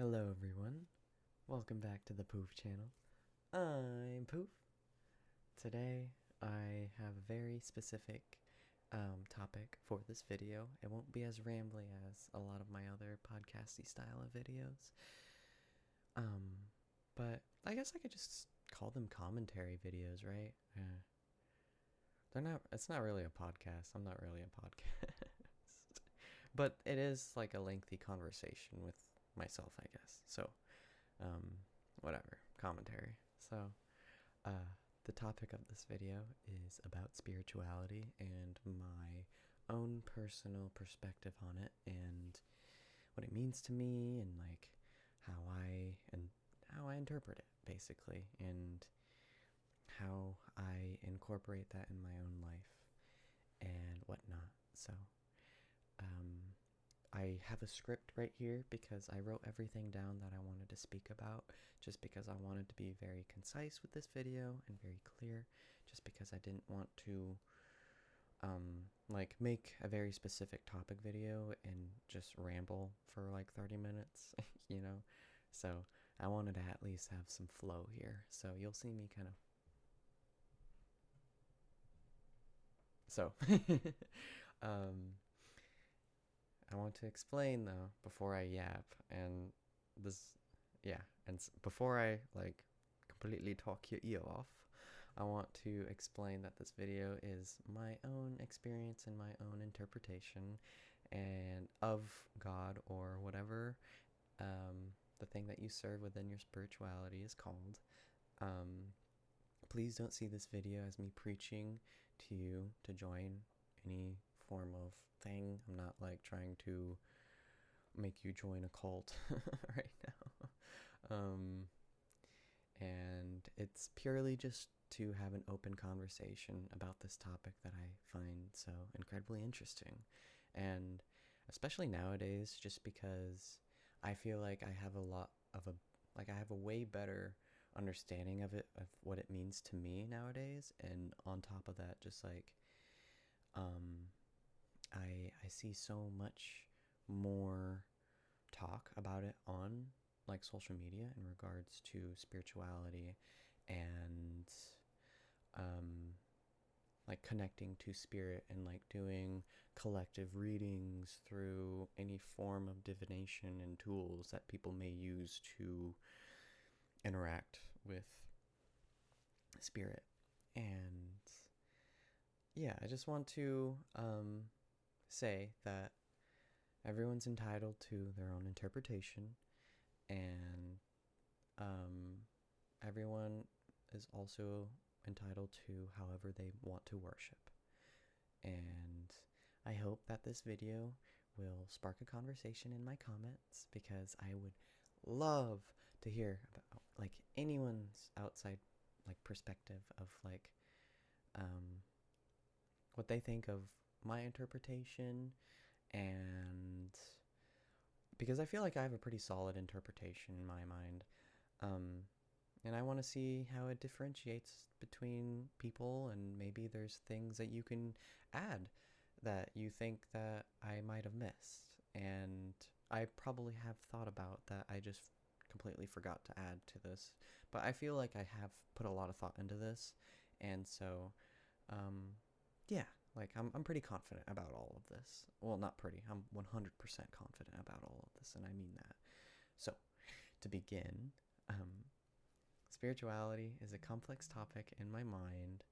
Hello everyone, welcome back to the Poof channel. I'm Poof. Today I have a very specific topic for this video. It won't be as rambly as a lot of my other podcasty style of videos. But I guess I could just call them commentary videos, right? It's not really a podcast. I'm not really a podcast. But it is like a lengthy conversation with myself, I guess. So, um, whatever, commentary. So, uh, the topic of this video is about spirituality and my own personal perspective on it and what it means to me and like how I interpret it basically and how I incorporate that in my own life and whatnot. So, um, I have a script right here because I wrote everything down that I wanted to speak about just because I wanted to be very concise with this video and very clear, just because I didn't want to like make a very specific topic video and just ramble for like 30 minutes, you know? So I wanted to at least have some flow here. So you'll see me kind of so um I want to explain though before I yap and this yeah, and before I like completely talk your ear off, I want to explain that this video is my own experience and my own interpretation and of God or whatever the thing that you serve within your spirituality is called. Um, Please don't see this video as me preaching to you to join any form of thing. I'm not like trying to make you join a cult right now. And it's purely just to have an open conversation about this topic that I find so incredibly interesting. And especially nowadays, just because I feel like I have I have a way better understanding of it, of what it means to me nowadays. And on top of that, just like, um, I see so much more talk about it on like social media in regards to spirituality and um, like connecting to spirit and like doing collective readings through any form of divination and tools that people may use to interact with spirit. And yeah, I just want to say that everyone's entitled to their own interpretation, and um, everyone is also entitled to however they want to worship. And I hope that this video will spark a conversation in my comments because I would love to hear about like anyone's outside like perspective of like um, what they think of my interpretation, and because I feel like I have a pretty solid interpretation in my mind. Um, and I want to see how it differentiates between people, and maybe there's things that you can add that you think that I might have missed. And I probably have thought about that I just completely forgot to add to this. But I feel like I have put a lot of thought into this. And so, um, yeah, like I'm pretty confident about all of this. Well, not pretty. I'm 100% confident about all of this, and I mean that. So, to begin, spirituality is a complex topic in my mind,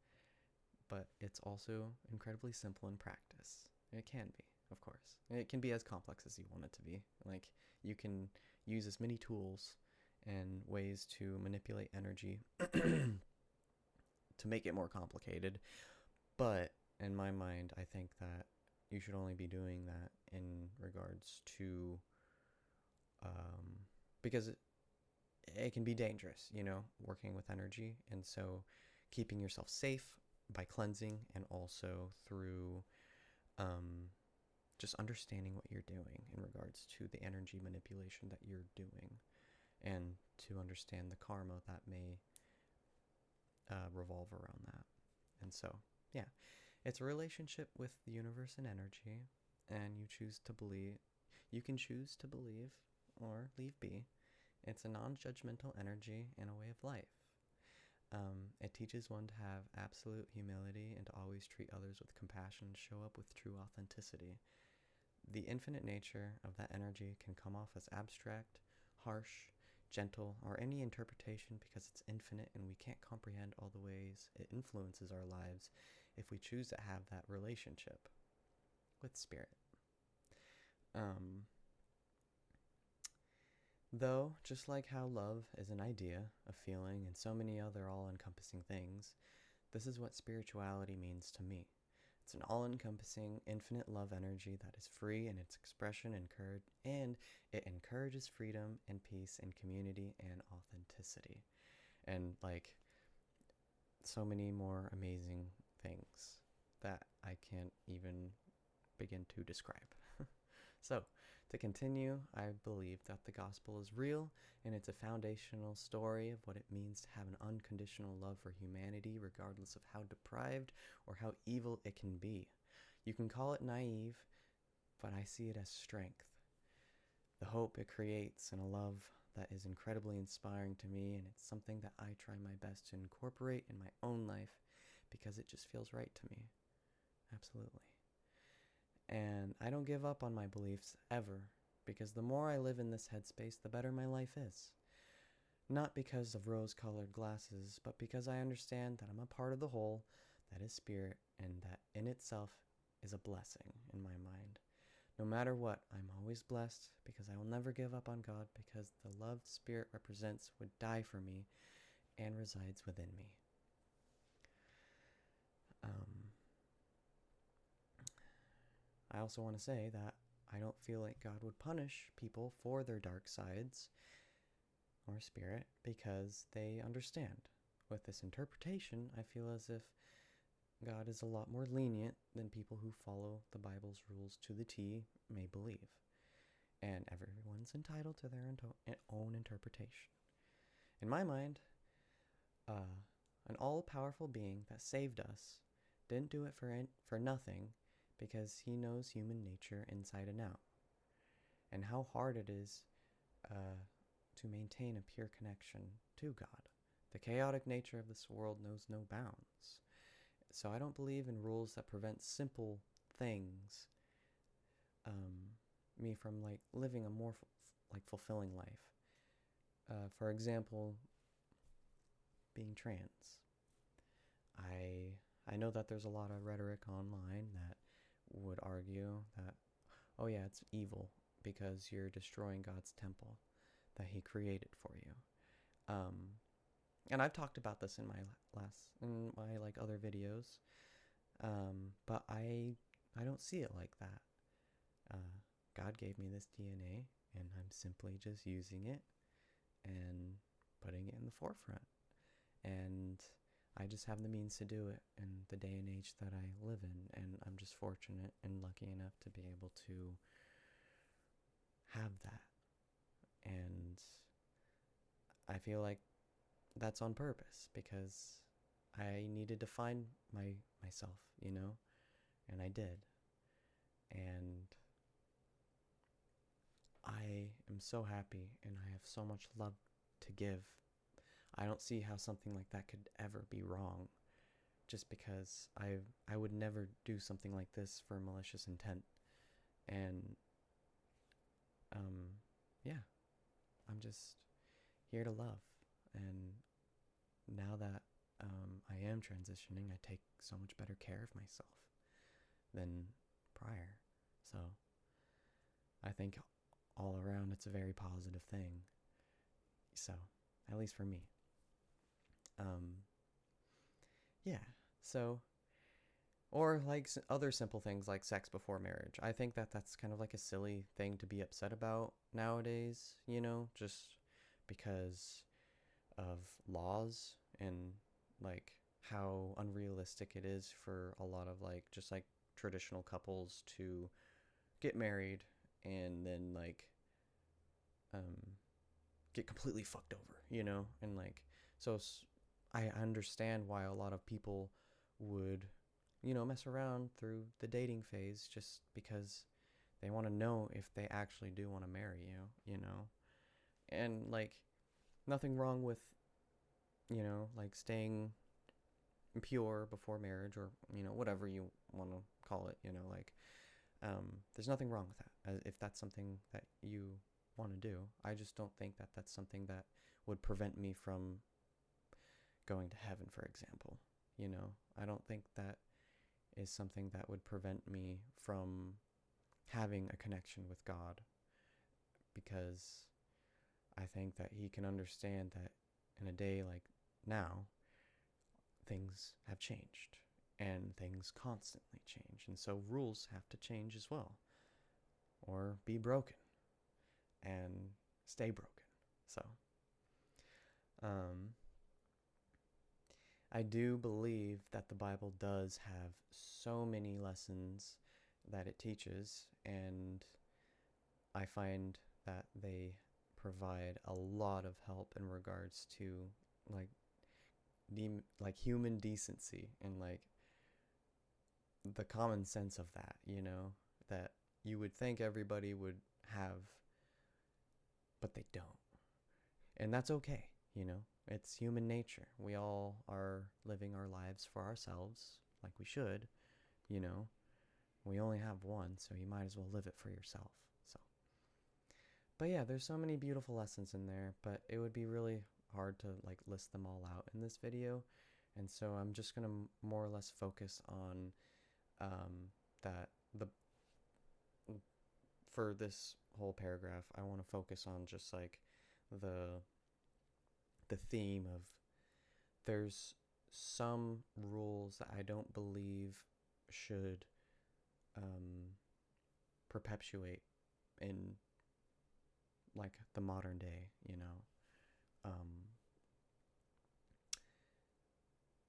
but it's also incredibly simple in practice. It can be, of course. It can be as complex as you want it to be. Like, you can use as many tools and ways to manipulate energy to make it more complicated. But in my mind, I think that you should only be doing that in regards to, because it can be dangerous, working with energy. And so keeping yourself safe by cleansing and also through just understanding what you're doing in regards to the energy manipulation that you're doing, and to understand the karma that may revolve around that. And so, yeah, it's a relationship with the universe and energy, and you can choose to believe or leave be. It's a non-judgmental energy and a way of life. It teaches one to have absolute humility and to always treat others with compassion and show up with true authenticity. The infinite nature of that energy can come off as abstract, harsh, gentle, or any interpretation because it's infinite and we can't comprehend all the ways it influences our lives if we choose to have that relationship with spirit. Though, just like how love is an idea, a feeling, and so many other all-encompassing things, this is what spirituality means to me. It's an all-encompassing, infinite love energy that is free in its expression and it encourages freedom and peace and community and authenticity. And like so many more amazing things that I can't even begin to describe. So, to continue, I believe that the gospel is real and it's a foundational story of what it means to have an unconditional love for humanity, regardless of how deprived or how evil it can be. You can call it naive, but I see it as strength. The hope it creates and a love that is incredibly inspiring to me, and it's something that I try my best to incorporate in my own life because it just feels right to me. Absolutely. And I don't give up on my beliefs ever, because the more I live in this headspace, the better my life is. Not because of rose-colored glasses, but because I understand that I'm a part of the whole that is spirit, and that in itself is a blessing in my mind. No matter what, I'm always blessed because I will never give up on God, because the love spirit represents would die for me and resides within me. I also want to say that I don't feel like God would punish people for their dark sides or spirit because they understand. With this interpretation, I feel as if God is a lot more lenient than people who follow the Bible's rules to the T may believe. And everyone's entitled to their own interpretation. In my mind, an all-powerful being that saved us didn't do it for nothing, because he knows human nature inside and out, and how hard it is to maintain a pure connection to God. The chaotic nature of this world knows no bounds. So I don't believe in rules that prevent simple things, me from like living a more fulfilling life. For example, being trans. I know that there's a lot of rhetoric online that would argue that, oh yeah, it's evil because you're destroying God's temple that he created for you. And I've talked about this in my other videos. But I don't see it like that. God gave me this DNA and I'm simply just using it and putting it in the forefront. And I just have the means to do it in the day and age that I live in, and I'm just fortunate and lucky enough to be able to have that. And I feel like that's on purpose because I needed to find myself, and I did. And I am so happy and I have so much love to give. I don't see how something like that could ever be wrong, just because I would never do something like this for malicious intent. And yeah, I'm just here to love. And now that I am transitioning, I take so much better care of myself than prior. So I think all around it's a very positive thing. So, at least for me. Yeah, so, or like other simple things like sex before marriage. I think that that's kind of like a silly thing to be upset about nowadays, just because of laws and like how unrealistic it is for a lot of like just like traditional couples to get married and then like get completely fucked over, and like so I understand why a lot of people would mess around through the dating phase just because They want to know if they actually do want to marry you, you know? And like nothing wrong with, you know, like staying pure before marriage or, you know, whatever you want to call it, you know, like there's nothing wrong with that if that's something that you want to do. I just don't think that that's something that would prevent me from going to heaven, for example. You know, I don't think that is something that would prevent me from having a connection with God, because I think that He can understand that in a day like now, things have changed and things constantly change. And so rules have to change as well, or be broken and stay broken. So, um, I do believe that the Bible does have so many lessons that it teaches, and I find that they provide a lot of help in regards to like like human decency and like the common sense of that, you know, that you would think everybody would have, but they don't. And that's okay, you know. It's human nature. We all are living our lives for ourselves, like we should, you know. We only have one, so you might as well live it for yourself. So, but yeah, there's so many beautiful lessons in there, but it would be really hard to like list them all out in this video. And so I'm just gonna more or less focus on that the for this whole paragraph, I want to focus on just like the theme of there's some rules that I don't believe should perpetuate in like the modern day, you know.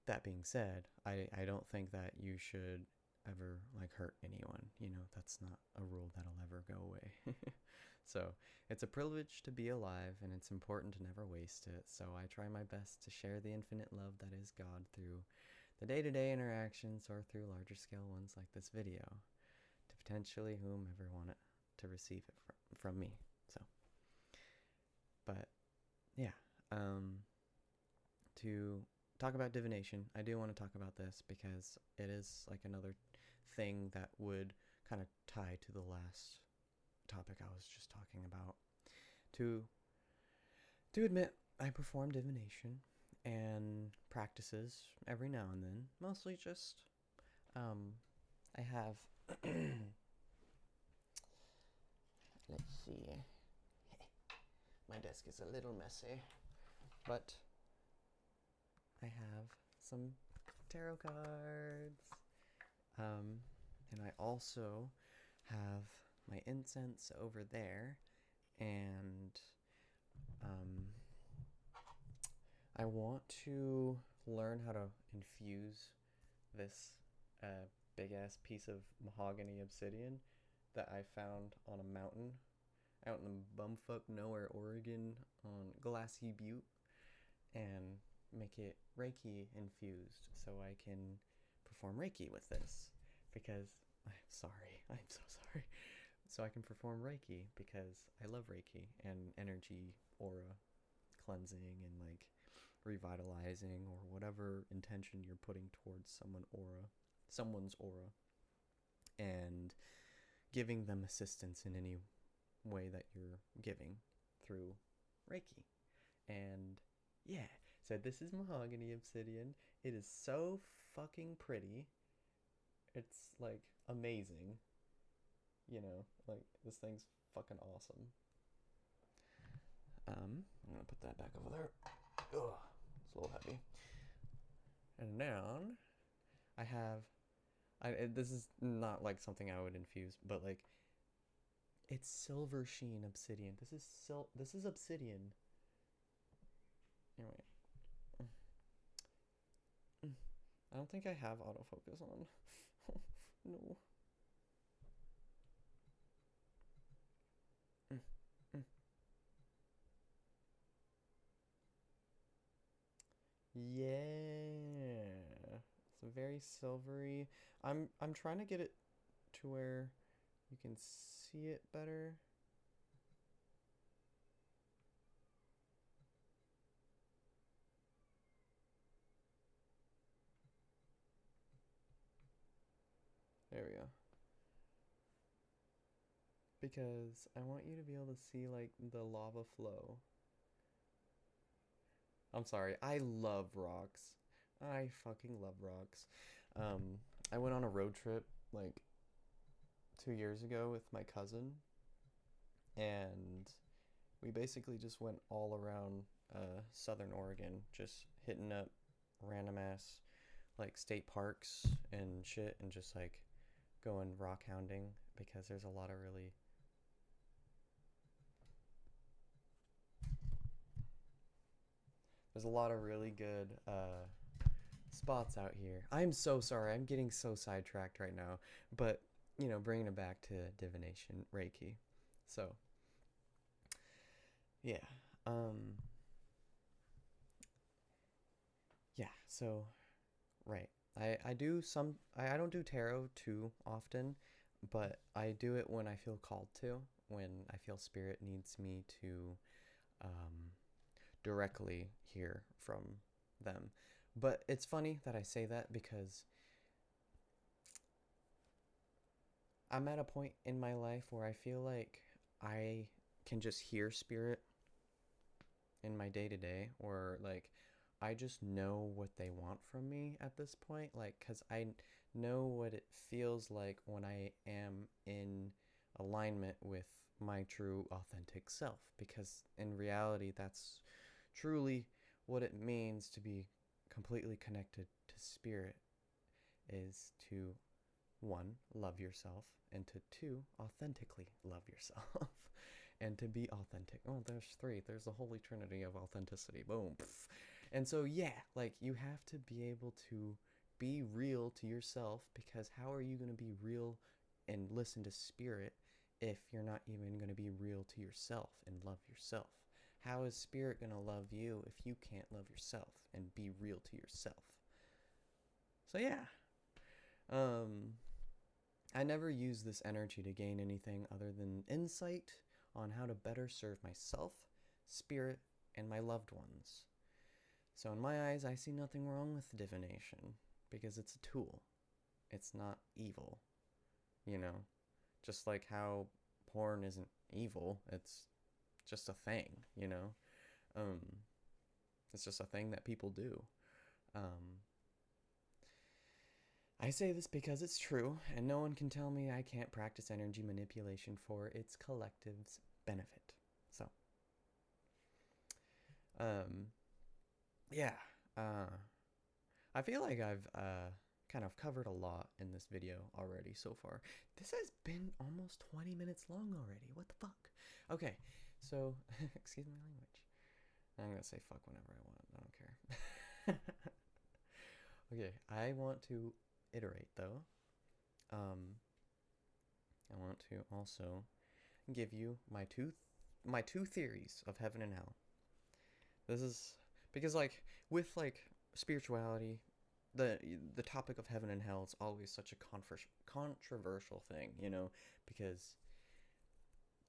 That being said, I don't think that you should ever like hurt anyone, you know. That's not a rule that'll ever go away. So it's a privilege to be alive, and it's important to never waste it. So I try my best to share the infinite love that is God through the day-to-day interactions or through larger scale ones like this video to potentially whomever want it to receive it from me. So, but yeah, to talk about divination, I do want to talk about this because it is like another thing that would kind of tie to the last topic I was just talking about. To admit, I perform divination and practices every now and then. Mostly just, I have, let's see, my desk is a little messy, but I have some tarot cards. And I also have my incense over there, and I want to learn how to infuse this big ass piece of mahogany obsidian that I found on a mountain out in bumfuck nowhere, Oregon, on Glassy Butte, and make it Reiki infused so I can perform Reiki with this, because I'm so sorry. So I can perform Reiki because I love Reiki and energy aura cleansing and like revitalizing or whatever intention you're putting towards someone's aura, and giving them assistance in any way that you're giving through Reiki. And yeah, so this is mahogany obsidian. It is so fucking pretty. It's like amazing. You know, like this thing's fucking awesome. I'm gonna put that back over there. Ugh, it's a little heavy. And now I have, this is not like something I would infuse, but like it's silver sheen obsidian. This is obsidian. Anyway, I don't think I have autofocus on. No. Yeah. It's very silvery. I'm trying to get it to where you can see it better. There we go. Because I want you to be able to see like the lava flow. I'm sorry, I love rocks. I fucking love rocks. Um, I went on a road trip like 2 years ago with my cousin, and we basically just went all around Southern Oregon, just hitting up random ass like state parks and shit, and just like going rock hounding because there's a lot of really good spots out here. I'm so sorry. I'm getting so sidetracked right now, but bringing it back to divination, Reiki. So, yeah. Um yeah, so right. I do some I don't do tarot too often, but I do it when I feel called to, when I feel spirit needs me to um directly hear from them. But it's funny that I say that because I'm at a point in my life where I feel like I can just hear spirit in my day to day, or like I just know what they want from me at this point, like cuz I know what it feels like when I am in alignment with my true authentic self, because in reality that's truly what it means to be completely connected to spirit, is to one, love yourself, and to two, authentically love yourself. And to be authentic. Oh, there's three. There's the holy trinity of authenticity. Boom. Pff. And so, yeah, like you have to be able to be real to yourself, because how are you going to be real and listen to spirit if you're not even going to be real to yourself and love yourself? How is spirit going to love you if you can't love yourself and be real to yourself? So, yeah. Um, I never use this energy to gain anything other than insight on how to better serve myself, spirit, and my loved ones. So, in my eyes, I see nothing wrong with divination because it's a tool. It's not evil, you know? Just like how porn isn't evil, it's just a thing, you know? Um, it's just a thing that people do. Um, I say this because it's true, and no one can tell me I can't practice energy manipulation for its collective's benefit. So, um, yeah, uh, I feel like I've kind of covered a lot in this video already so far. This has been almost 20 minutes long already. What the fuck? Okay, so, excuse my language. I'm gonna say fuck whenever I want. I don't care. Okay, I want to iterate though. Um, I want to also give you my two theories of heaven and hell. This is because like with like spirituality, the the topic of heaven and hell is always such a controversial thing, because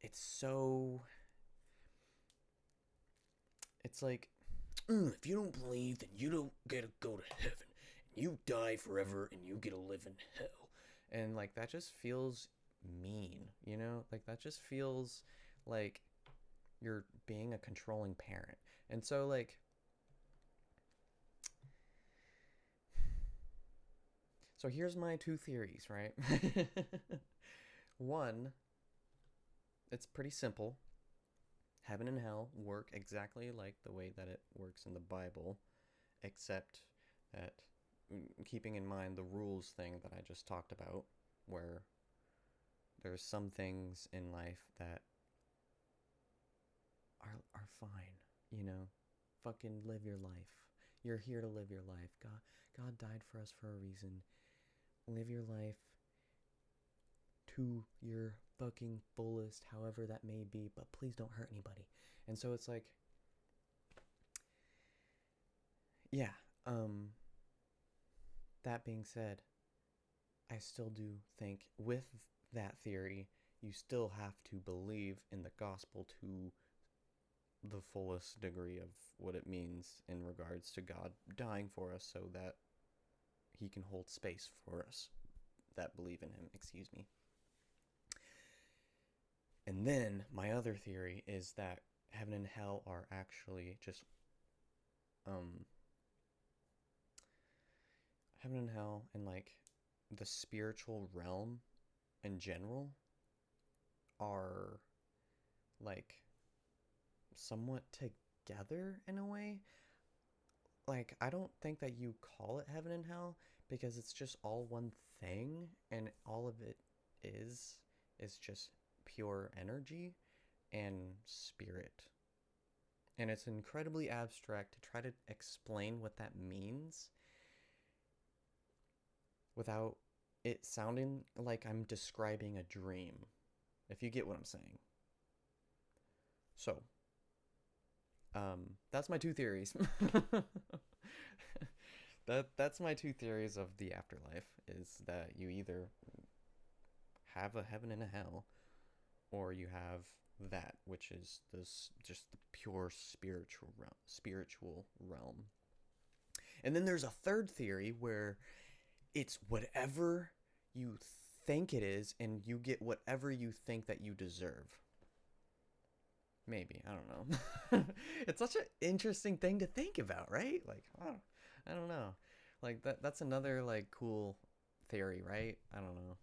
it's so it's like, if you don't believe, then you don't get to go to heaven. And you die forever and you get to live in hell. And like that just feels mean, Like that just feels like you're being a controlling parent. And so like so here's my two theories, right? One, it's pretty simple. Heaven and hell work exactly like the way that it works in the Bible, except that, keeping in mind the rules thing that I just talked about, where there's some things in life that are fine, you know. Fucking live your life. You're here to live your life. God died for us for a reason. Live your life to your fucking fullest, however that may be, but please don't hurt anybody. And so it's like, yeah, that being said, I still do think with that theory, you still have to believe in the gospel to the fullest degree of what it means in regards to God dying for us so that he can hold space for us that believe in him, excuse me. And then my other theory is that heaven and hell are actually just heaven and hell and like the spiritual realm in general are like somewhat together in a way. Like, I don't think that you call it heaven and hell because it's just all one thing, and all of it is just pure energy and spirit. And it's incredibly abstract to try to explain what that means without it sounding like I'm describing a dream, if you get what I'm saying. So, that's my two theories. That's my two theories of the afterlife, is that you either have a heaven and a hell, or you have that, which is this just the pure spiritual realm. And then there's a third theory where it's whatever you think it is, and you get whatever you think that you deserve. Maybe, I don't know. It's such an interesting thing to think about, right? Like, I don't know. Like that's another like cool theory, right? I don't know.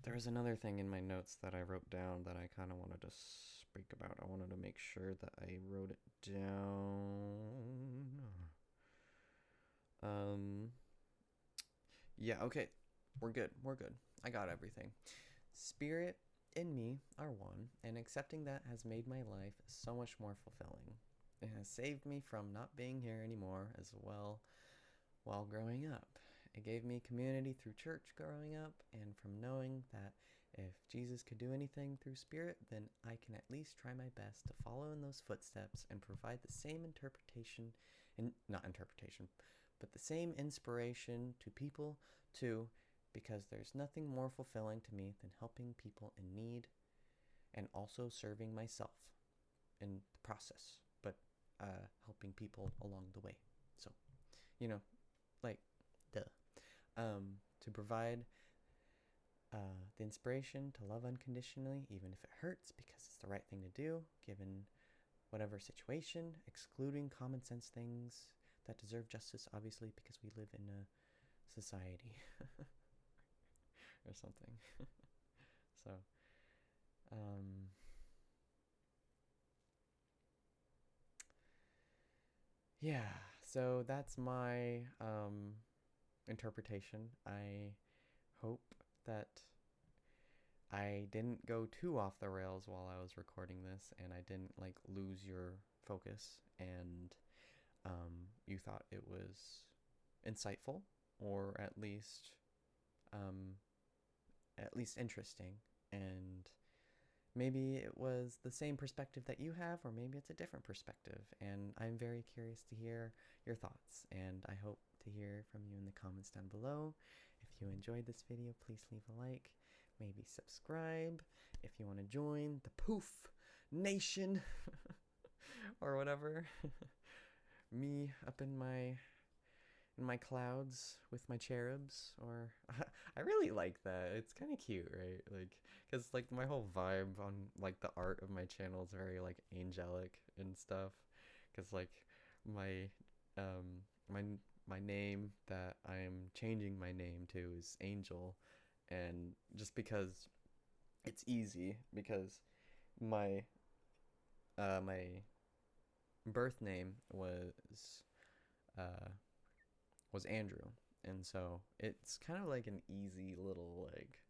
There was another thing in my notes that I wrote down that I kind of wanted to speak about. I wanted to make sure that I wrote it down. Yeah, okay. We're good. We're good. I got everything. Spirit and me are one, and accepting that has made my life so much more fulfilling. It has saved me from not being here anymore as well while growing up. It gave me community through church growing up, and from knowing that if Jesus could do anything through spirit, then I can at least try my best to follow in those footsteps and provide the same interpretation, and not interpretation, but the same inspiration to people too, because there's nothing more fulfilling to me than helping people in need and also serving myself in the process, but helping people along the way. So, you know, like, duh. To provide the inspiration to love unconditionally, even if it hurts, because it's the right thing to do, given whatever situation, excluding common sense things that deserve justice, obviously, because we live in a society or something. So, yeah, so that's my interpretation. I hope that I didn't go too off the rails while I was recording this, and I didn't like lose your focus, and you thought it was insightful, or at least interesting, and maybe it was the same perspective that you have, or maybe it's a different perspective, and I'm very curious to hear your thoughts, and I hope to hear from you in the comments down below. If you enjoyed this video, please leave a like, maybe subscribe if you want to join the Poof Nation or whatever. Me up in my clouds with my cherubs, or I really like that. It's kind of cute, right? Like, because like my whole vibe on like the art of my channel is very like angelic and stuff, because like my my my name that I'm changing my name to is Angel, and just because it's easy, because my my birth name uh was Andrew, and so it's kind of like an easy little like,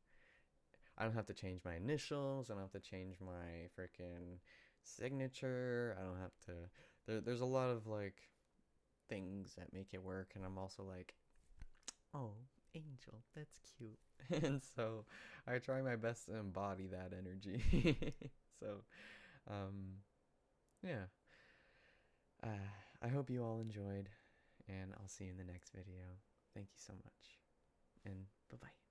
I don't have to change my initials, I don't have to change my freaking signature, I don't have to there's a lot of like things that make it work, and I'm also like, oh, Angel, that's cute. And so I try my best to embody that energy. So yeah, I hope you all enjoyed, and I'll see you in the next video. Thank you so much, and bye-bye.